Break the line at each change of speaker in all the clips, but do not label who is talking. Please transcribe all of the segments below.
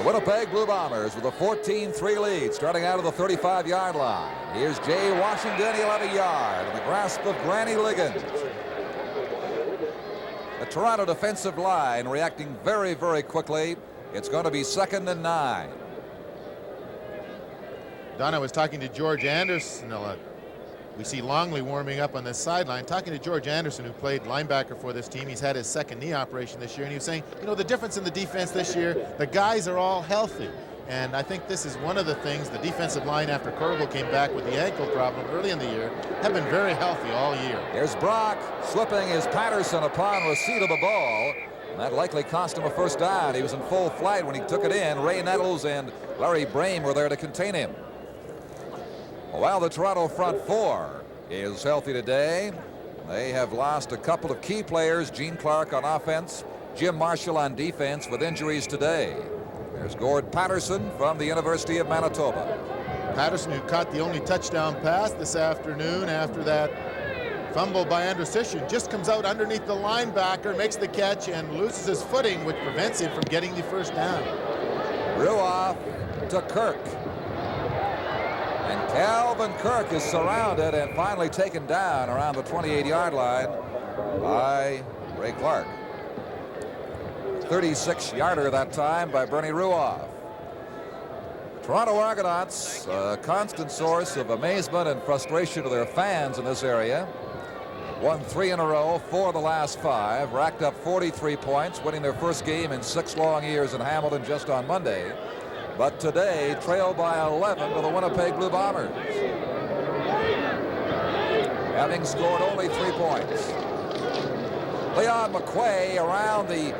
The Winnipeg Blue Bombers with a 14-3 lead starting out of the 35-yard line. Here's Jay Washington. He'll have a yard in the grasp of Granny Liggins. The Toronto defensive line reacting very, very quickly. It's going to be 2nd and 9.
Donna was talking to George Anderson. We see Longley warming up on this sideline. Talking to George Anderson, who played linebacker for this team. He's had his second knee operation this year, and he was saying, you know, the difference in the defense this year, the guys are all healthy. And I think this is one of the things. The defensive line, after Corrigal came back with the ankle problem early in the year, have been very healthy all year.
Here's Brock slipping his Patterson upon receipt of the ball. And that likely cost him a first down. He was in full flight when he took it in. Ray Nettles and Larry Brame were there to contain him. While the Toronto front four is healthy today, they have lost a couple of key players. Gene Clark on offense, Jim Marshall on defense with injuries today. There's Gord Patterson from the University of Manitoba.
Patterson, who caught the only touchdown pass this afternoon after that fumble by Andrusician, just comes out underneath the linebacker, makes the catch, and loses his footing, which prevents him from getting the first down.
Ruoff to Kirk. And Calvin Kirk is surrounded and finally taken down around the 28-yard line by Ray Clark. 36-yarder that time by Bernie Ruoff. Toronto Argonauts, a constant source of amazement and frustration to their fans in this area. Won 3 in a row, 4 of the last 5, racked up 43 points, winning their first game in 6 long years in Hamilton just on Monday. But today trailed by 11 to the Winnipeg Blue Bombers, having scored only 3 points. Leon McQuay around the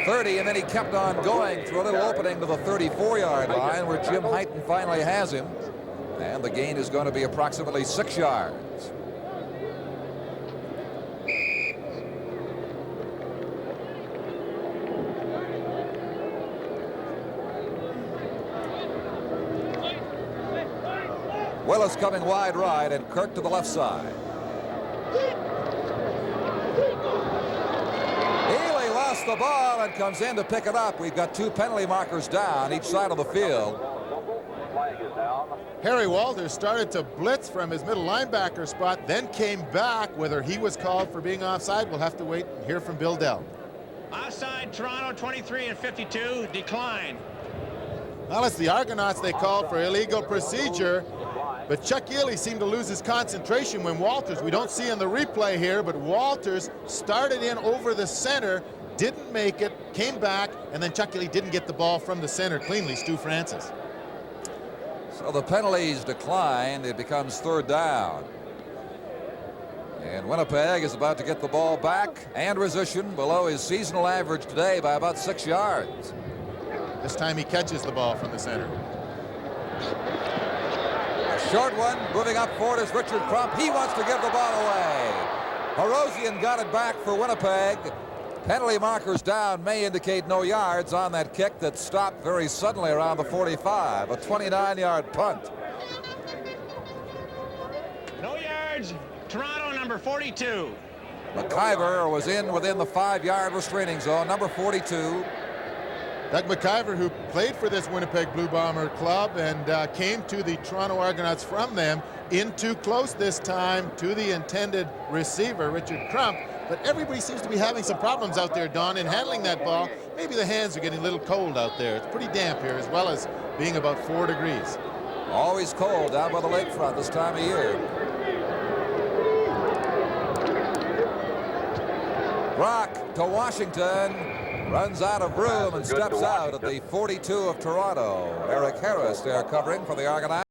30, and then he kept on going through a little opening to the 34-yard line where Jim Hyten finally has him, and the gain is going to be approximately 6 yards. Willis coming wide right and Kirk to the left side. Healy lost the ball and comes in to pick it up. We've got 2 penalty markers down each side of the field.
Harry Walters started to blitz from his middle linebacker spot, then came back. Whether he was called for being offside, we'll have to wait and hear from Bill Dell.
Offside, Toronto 23 and 52, decline.
Well, it's the Argonauts they called for illegal procedure. But Chuck Yealy seemed to lose his concentration when Walters, we don't see in the replay here, but Walters started in over the center, didn't make it, came back, and then Chuck Yealy didn't get the ball from the center cleanly. Stu Francis.
So the penalties declined. It becomes 3rd down. And Winnipeg is about to get the ball back. Andrusician below his seasonal average today by about 6 yards.
This time he catches the ball from the center.
Short one, moving up forward is Richard Crump. He wants to give the ball away. Herosian got it back for Winnipeg. Penalty markers down may indicate no yards on that kick that stopped very suddenly around the 45. A 29-yard punt.
No yards. Toronto number 42.
McIver was in within the 5-yard restraining zone. Number 42.
Doug McIver, who played for this Winnipeg Blue Bomber club and came to the Toronto Argonauts from them, in too close this time to the intended receiver, Richard Crump. But everybody seems to be having some problems out there, Don, in handling that ball. Maybe the hands are getting a little cold out there. It's pretty damp here, as well as being about 4 degrees.
Always cold down by the lakefront this time of year. Brock to Washington. Runs out of room and steps out at the 42 of Toronto. Eric Harris there covering for the Argonauts.